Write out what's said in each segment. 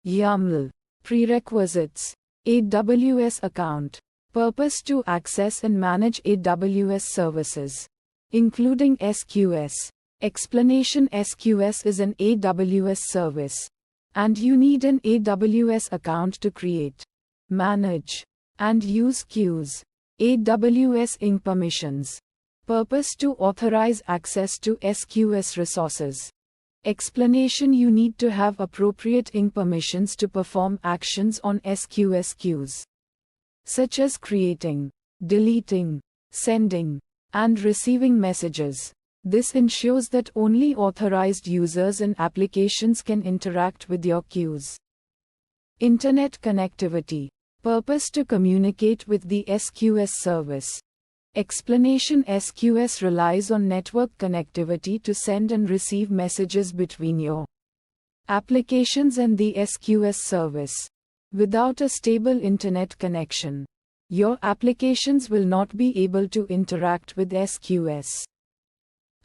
YAML. Prerequisites. AWS account. Purpose: to access and manage AWS services, including SQS. Explanation: SQS is an AWS service, and you need an AWS account to create, manage, and use queues. AWS Inc. permissions. Purpose: to authorize access to SQS resources. Explanation: you need to have appropriate Inc. permissions to perform actions on SQS queues, such as creating, deleting, sending, and receiving messages. This ensures that only authorized users and applications can interact with your queues. Internet connectivity. Purpose: to communicate with the SQS service. Explanation: SQS relies on network connectivity to send and receive messages between your applications and the SQS service. Without a stable internet connection, your applications will not be able to interact with SQS.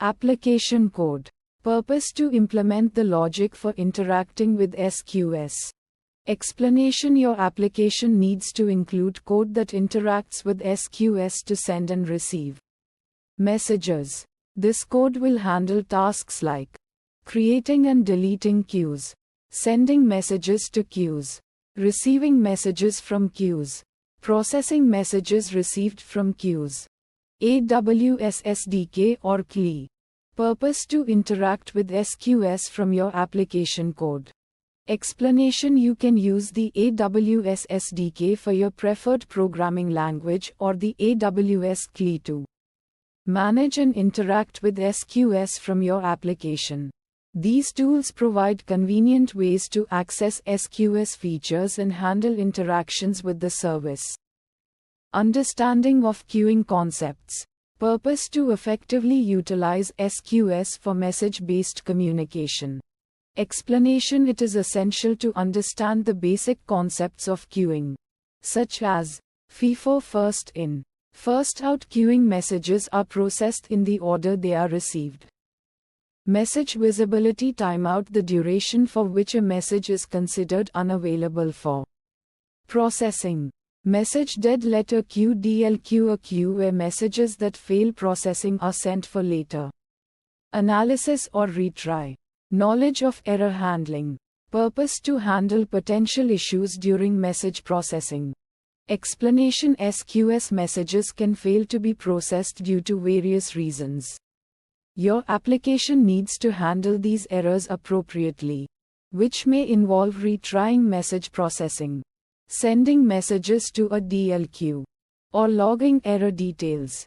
Application code. Purpose: to implement the logic for interacting with SQS. Explanation: your application needs to include code that interacts with SQS to send and receive messages. This code will handle tasks like creating and deleting queues, sending messages to queues, receiving messages from queues, processing messages received from queues. AWS SDK or CLI. Purpose: to interact with SQS from your application code. Explanation: you can use the AWS SDK for your preferred programming language or the AWS CLI to manage and interact with SQS from your application. These tools provide convenient ways to access SQS features and handle interactions with the service. Understanding of queuing concepts. Purpose: to effectively utilize SQS for message-based communication. Explanation: it is essential to understand the basic concepts of queuing, such as FIFO, first in, first out. Queuing messages are processed in the order they are received. Message visibility timeout, the duration for which a message is considered unavailable for processing. Message dead letter queue, DLQ, a queue where messages that fail processing are sent for later analysis or retry. Knowledge of error handling. Purpose: to handle potential issues during message processing. Explanation: SQS messages can fail to be processed due to various reasons. Your application needs to handle these errors appropriately, which may involve retrying message processing, sending messages to a DLQ, or logging error details.